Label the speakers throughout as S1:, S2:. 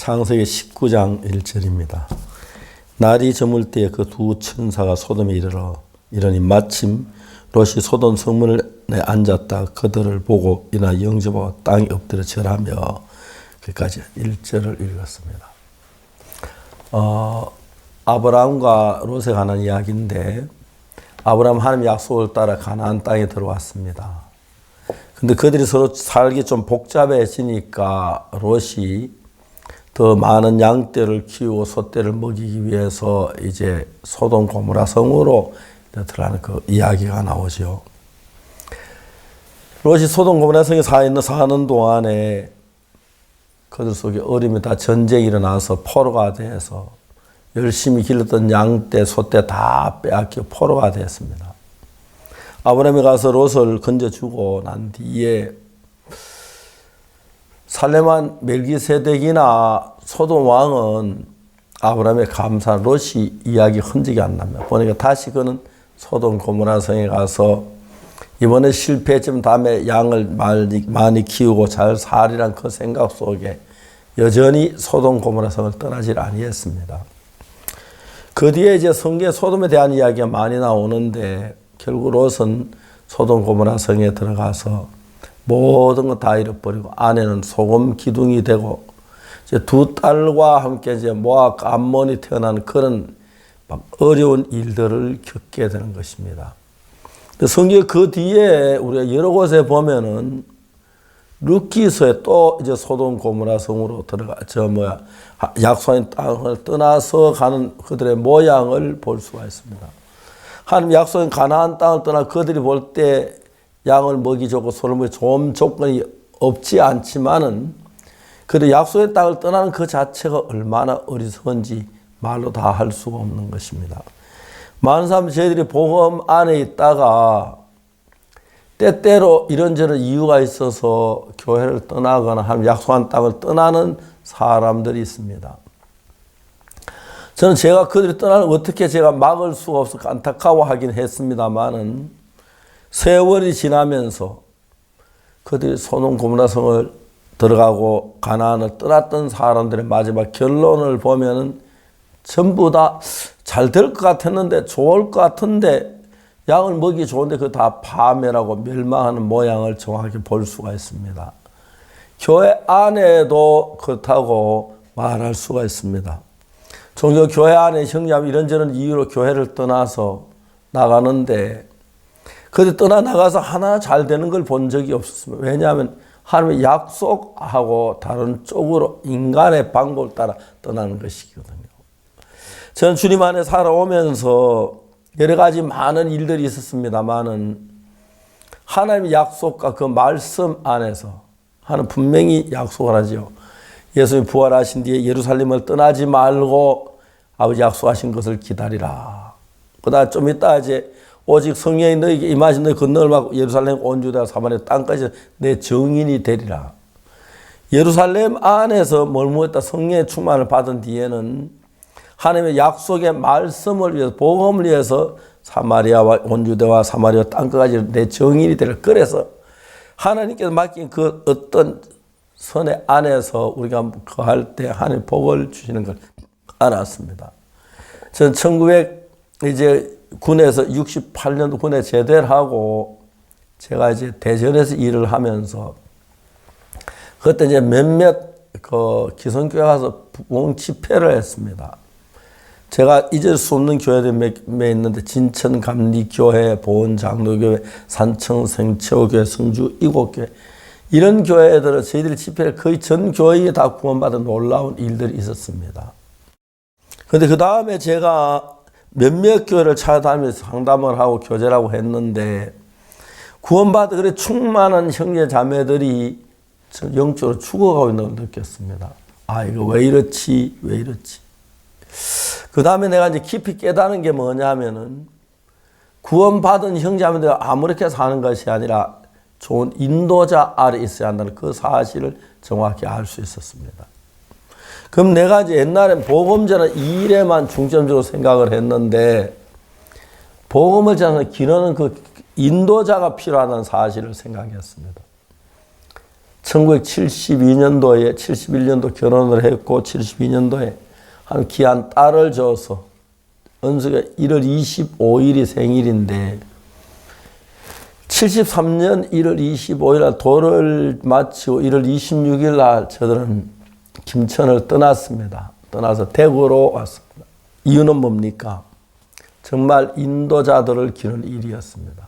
S1: 창세기 19장 1절입니다. 날이 저물 때에 그 두 천사가 소돔에 이르니 마침 롯이 소돔 성문에 앉았다 그들을 보고 이나 영접하고 땅에 엎드려 절하며, 그까지 1절을 읽었습니다. 아브라함과 롯에 관한 이야기인데, 아브라함 하나님 약속을 따라 가나안 땅에 들어왔습니다. 근데 그들이 서로 살기 좀 복잡해지니까 롯이 더 많은 양떼를 키우고 소떼를 먹이기 위해서 이제 소돔 고모라 성으로 들어가는 그 이야기가 나오죠. 롯이 소돔 고모라 성에 사는 동안에 그들 속에 어림이 다 전쟁이 일어나서 포로가 돼서 열심히 길렀던 양떼, 소떼 다 빼앗겨 포로가 됐습니다. 아브라함이 가서 롯을 건져주고 난 뒤에 살레만 멜기세덱이나 소돔 왕은 아브라함의 감사, 롯이 이야기 흔적이 안 납니다. 보니까 다시 그는 소돔 고모라 성에 가서 이번에 실패했지만 다음에 양을 많이 키우고 잘 살이란 그 생각 속에 여전히 소돔 고모라 성을 떠나질 아니했습니다. 그 뒤에 이제 성경에 소돔에 대한 이야기가 많이 나오는데, 결국 롯은 소돔 고모라 성에 들어가서 모든 거 다 잃어버리고 아내는 소금 기둥이 되고 이제 두 딸과 함께 이제 모압 암몬이 태어난 그런 막 어려운 일들을 겪게 되는 것입니다. 성경 그 뒤에 우리가 여러 곳에 보면은 룻기서에 또 이제 소돔 고모라 성으로 약속한 땅을 떠나서 가는 그들의 모양을 볼 수가 있습니다. 하나님 약속한 가나안 땅을 떠나 그들이 볼 때 양을 먹이 좋고 소를 먹이 좋은 조건이 없지 않지만은, 그래도 약속의 땅을 떠나는 그 자체가 얼마나 어리석은지 말로 다 할 수가 없는 것입니다. 많은 사람들이 저희들이 복음 안에 있다가 때때로 이런저런 이유가 있어서 교회를 떠나거나 하나님 약속한 땅을 떠나는 사람들이 있습니다. 저는 제가 그들이 떠나는 어떻게 제가 막을 수가 없어 안타까워하긴 했습니다만은, 세월이 지나면서 그들이 소돔 고모라 성을 들어가고 가나안을 떠났던 사람들의 마지막 결론을 보면은 전부 다 잘 될 것 같았는데, 좋을 것 같은데, 양을 먹이 좋은데 그거 다 파멸하고 멸망하는 모양을 정확히 볼 수가 있습니다. 교회 안에도 그렇다고 말할 수가 있습니다. 종교 교회 안에 형제하면 이런저런 이유로 교회를 떠나서 나가는데, 그들 떠나나가서 하나 잘 되는 걸 본 적이 없었습니다. 왜냐하면 하나님의 약속하고 다른 쪽으로 인간의 방법을 따라 떠나는 것이거든요. 저는 주님 안에 살아오면서 여러 가지 많은 일들이 있었습니다만은, 하나님의 약속과 그 말씀 안에서 하나님 분명히 약속을 하죠. 예수님 부활하신 뒤에 예루살렘을 떠나지 말고 아버지 약속하신 것을 기다리라. 그다음 좀 이따 이제 오직 성령이 너에게 임하신 너희 건너를 막고 예루살렘 온 유다 사마리아 땅까지 내 증인이 되리라. 예루살렘 안에서 머무렀다 성령의 충만을 받은 뒤에는 하나님의 약속의 말씀을 위해서, 복음을 위해서 사마리아와 온 유다와 사마리아 땅까지 내 증인이 되리라. 그래서 하나님께서 맡긴 그 어떤 선의 안에서 우리가 거할 때 하나님 복을 주시는 걸 알았습니다. 저는 68년도 군에 제대를 하고 제가 이제 대전에서 일을 하면서 그때 이제 몇몇 그 기성교회 가서 부흥 집회를 했습니다. 제가 잊을 수 없는 교회들이 몇 있는데, 진천 감리교회, 보은장로교회, 산청 생체호교회, 성주 이곡교회, 이런 교회들은 저희들이 집회를 거의 전 교회에 다 구원받은 놀라운 일들이 있었습니다. 그런데 그 다음에 제가 몇몇 교회를 찾아다니면서 상담을 하고 교제를 했는데, 구원받은 그래 충만한 형제 자매들이 영적으로 죽어가고 있는 걸 느꼈습니다. 아, 이거 왜 이렇지? 그 다음에 내가 이제 깊이 깨달은 게 뭐냐면은, 구원받은 형제자매들이 아무렇게 사는 것이 아니라 좋은 인도자 아래 있어야 한다는 그 사실을 정확히 알 수 있었습니다. 그럼 내가 이제 옛날엔 복음전은 이 일에만 중점적으로 생각을 했는데, 복음을 전하는 기르는 그 인도자가 필요하다는 사실을 생각했습니다. 1972년도에 71년도 결혼을 했고 72년도에 한 귀한 딸을 줘서 은수가 1월 25일이 생일인데 73년 1월 25일 날 돌을 마치고 1월 26일 날 저들은 김천을 떠났습니다. 떠나서 대구로 왔습니다. 이유는 뭡니까? 정말 인도자들을 기르는 일이었습니다.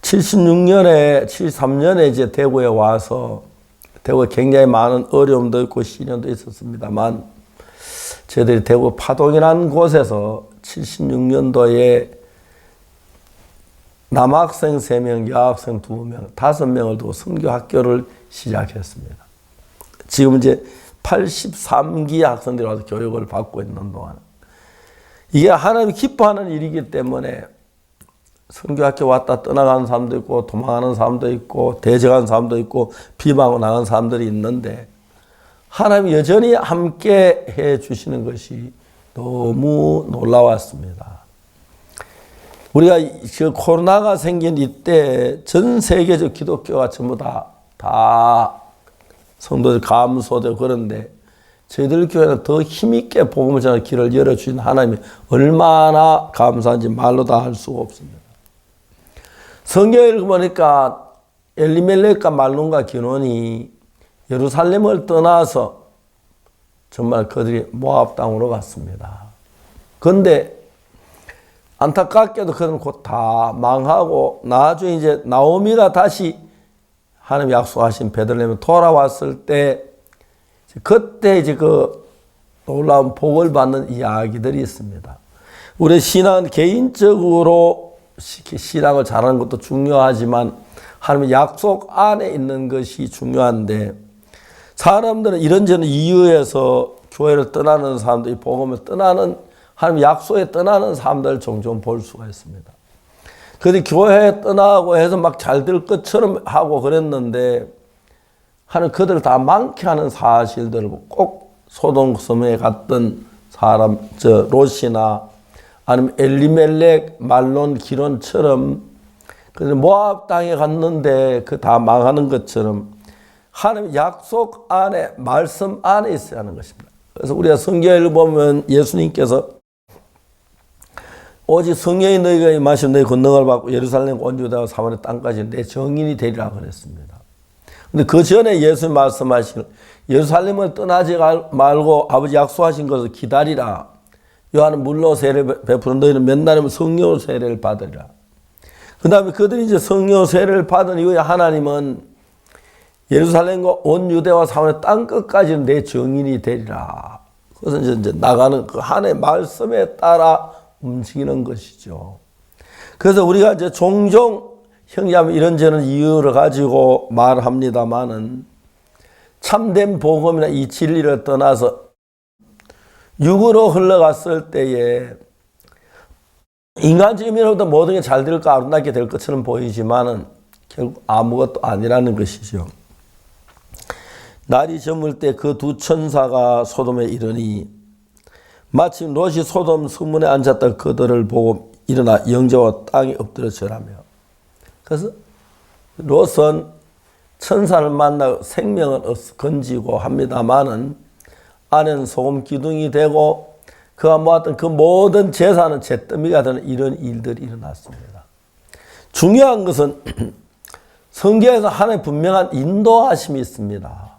S1: 73년에 이제 대구에 와서 대구에 굉장히 많은 어려움도 있고 시련도 있었습니다만 저희들이 대구 파동이라는 곳에서 76년도에 남학생 3명, 여학생 2명, 5명을 두고 선교학교를 시작했습니다. 지금 이제 83기 학생들이 와서 교육을 받고 있는 동안 이게 하나님이 기뻐하는 일이기 때문에 선교학교 왔다 떠나가는 사람도 있고 도망가는 사람도 있고 대적하는 사람도 있고 비방하고 나가는 사람들이 있는데 하나님이 여전히 함께 해 주시는 것이 너무 놀라웠습니다. 우리가 그 코로나가 생긴 이때 전 세계적 기독교가 전부 다 성도들 감소되고 그런데 저희들 교회는 더 힘있게 복음을 전하는 길을 열어주신 하나님이 얼마나 감사한지 말로 다 할 수가 없습니다. 성경을 보니까 엘리멜렉과 말론과 기논이 예루살렘을 떠나서 정말 그들이 모압 땅으로 갔습니다. 그런데 안타깝게도 그들은 곧 다 망하고 나중에 이제 나오미가 다시 하나님 약속하신 베들레헴에 돌아왔을 때 그때 이제 그 놀라운 복을 받는 이야기들이 있습니다. 우리 신앙은 개인적으로 신앙을 잘하는 것도 중요하지만 하나님의 약속 안에 있는 것이 중요한데 사람들은 이런저런 이유에서 교회를 떠나는 사람들이 복음을 떠나는 하나님 약속에 떠나는 사람들을 종종 볼 수가 있습니다. 그런데 교회에 떠나고 해서 막 잘 될 것처럼 하고 그랬는데 하나님 그들을 다 망케 하는 사실들을 꼭 소돔섬에 갔던 사람, 롯이나 아니면 엘리멜렉, 말론, 기론처럼 그래서 모압 땅에 갔는데 그 다 망하는 것처럼 하나님 약속 안에 말씀 안에 있어야 하는 것입니다. 그래서 우리가 성경을 보면 예수님께서 오직 성령이 너희가 임하시면 너희 권능을 받고 예루살렘 온 유다와 사마리아 땅까지 내 정인이 되리라 그랬습니다. 근데 그 전에 예수님 말씀하신 예루살렘을 떠나지 말고 아버지 약속하신 것을 기다리라. 요한은 물로 세례를 베푸는 너희는 몇 날이면 성령 세례를 받으리라. 그 다음에 그들이 이제 성령 세례를 받은 이후에 하나님은 예루살렘과 온 유대와 사마리아 땅 끝까지는 내 정인이 되리라. 그것은 이제 나가는 그 하나님의 말씀에 따라 움직이는 것이죠. 그래서 우리가 이제 종종 형제자매 이런저런 이유를 가지고 말합니다마는 참된 복음이나 이 진리를 떠나서 육으로 흘러갔을 때에 인간적인 면으로도 모든 게 잘 될까 아름답게 될 것처럼 보이지만은 결국 아무것도 아니라는 것이죠. 날이 저물 때 그 두 천사가 소돔에 이르니 마침 롯이 소돔 성문에 앉았다 그들을 보고 일어나 영저와 땅에 엎드려 절하며 그래서 롯은 천사를 만나 생명을 건지고 합니다마는 안에는 소금 기둥이 되고 그가 모았던 그 모든 재산은 잿더미가 되는 이런 일들이 일어났습니다. 중요한 것은 성경에서 하나님의 분명한 인도하심이 있습니다.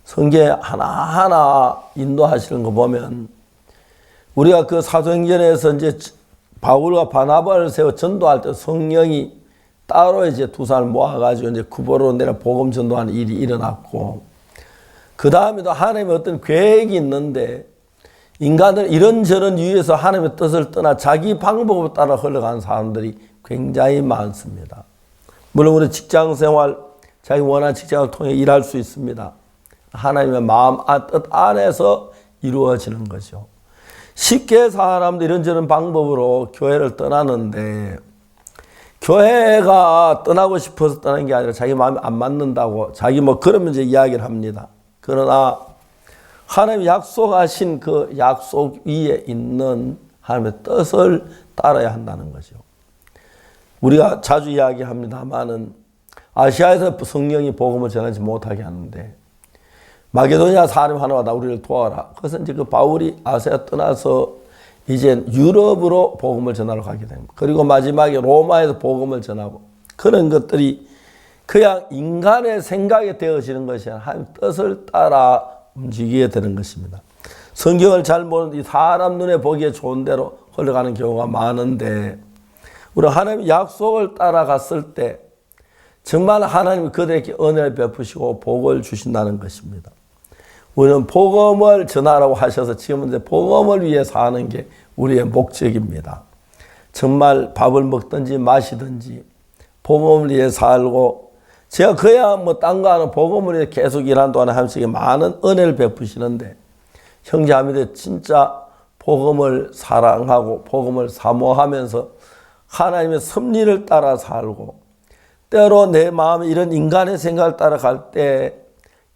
S1: 성경에 하나하나 인도하시는 거 보면 우리가 그 사도행전에서 이제 바울과 바나바를 세워 전도할 때 성령이 따로 이제 두 사람을 모아가지고 이제 구보로 내려 복음 전도하는 일이 일어났고 그 다음에도 하나님의 어떤 계획이 있는데 인간들 이런저런 이유에서 하나님의 뜻을 떠나 자기 방법을 따라 흘러가는 사람들이 굉장히 많습니다. 물론 우리 직장생활 자기 원하는 직장을 통해 일할 수 있습니다. 하나님의 마음 뜻 안에서 이루어지는 거죠. 쉽게 사람들 이런저런 방법으로 교회를 떠나는데 교회가 떠나고 싶어서 떠나는 게 아니라 자기 마음이 안 맞는다고 자기 그러면 이제 이야기를 합니다. 그러나 하나님 약속하신 그 약속 위에 있는 하나님의 뜻을 따라야 한다는 거죠. 우리가 자주 이야기합니다만은 아시아에서 성령이 복음을 전하지 못하게 하는데 마게도니아 사람 하나가 나 우리를 도와라. 그래서 이제 그 바울이 아시아 떠나서 이제 유럽으로 복음을 전하러 가게 됩니다. 그리고 마지막에 로마에서 복음을 전하고 그런 것들이 그냥 인간의 생각에 되어지는 것이 아니라 하나님 뜻을 따라 움직이게 되는 것입니다. 성경을 잘 모르는 이 사람 눈에 보기에 좋은 대로 흘러가는 경우가 많은데 우리 하나님의 약속을 따라갔을 때 정말 하나님이 그들에게 은혜를 베푸시고 복을 주신다는 것입니다. 우리는 복음을 전하라고 하셔서 지금은 이제 복음을 위해 사는 게 우리의 목적입니다. 정말 밥을 먹든지 마시든지 복음을 위해 살고 제가 그야 뭐 딴 거 하는 복음을 위해 계속 일하는 동안에 하나님께 많은 은혜를 베푸시는데 형제자매들 진짜 복음을 사랑하고 복음을 사모하면서 하나님의 섭리를 따라 살고 때로 내 마음에 이런 인간의 생각을 따라갈 때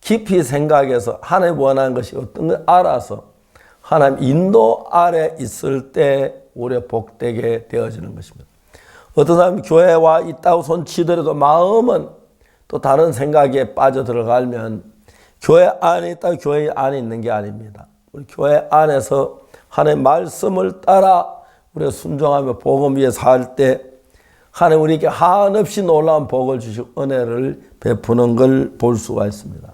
S1: 깊이 생각해서 하나님 원하는 것이 어떤 걸 알아서 하나님 인도 아래 있을 때 우리의 복되게 되어지는 것입니다. 어떤 사람이 교회에 와 있다고 손치더라도 마음은 또 다른 생각에 빠져들어가면 교회 안에 있다고 교회 안에 있는 게 아닙니다. 우리 교회 안에서 하나님의 말씀을 따라 우리가 순종하며 복음 위에 살 때 하나님 우리에게 한없이 놀라운 복을 주시고 은혜를 베푸는 걸 볼 수가 있습니다.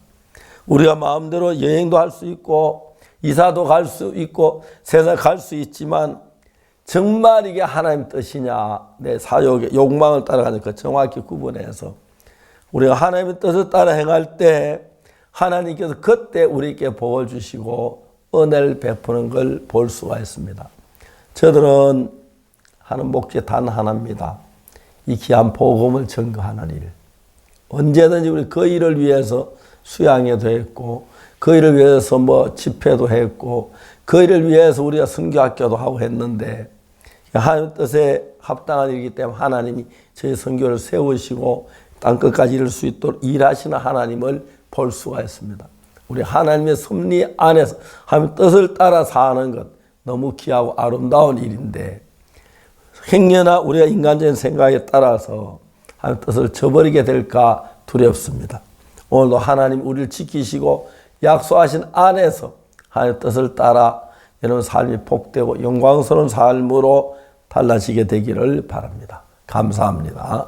S1: 우리가 마음대로 여행도 할 수 있고 이사도 갈 수 있고 세상 갈 수 있지만 정말 이게 하나님 뜻이냐 내 사욕의 욕망을 따라가는 그 정확히 구분해서 우리가 하나님의 뜻을 따라 행할 때 하나님께서 그때 우리에게 복을 주시고 은혜를 베푸는 걸 볼 수가 있습니다. 저들은 하는 목적 단 하나입니다. 이 귀한 복음을 증거하는 일. 언제든지 우리 그 일을 위해서 수양회도 했고 그 일을 위해서 뭐 집회도 했고 그 일을 위해서 우리가 선교학교도 하고 했는데 하나님 뜻에 합당한 일이기 때문에 하나님이 저희 선교를 세우시고 땅끝까지 이룰 수 있도록 일하시는 하나님을 볼 수가 있습니다. 우리 하나님의 섭리 안에서 하나님의 뜻을 따라 사는 것 너무 귀하고 아름다운 일인데 행여나 우리가 인간적인 생각에 따라서 하나님의 뜻을 저버리게 될까 두렵습니다. 오늘도 하나님 우리를 지키시고 약속하신 안에서 하나님의 뜻을 따라 여러분 삶이 복되고 영광스러운 삶으로 달라지게 되기를 바랍니다. 감사합니다.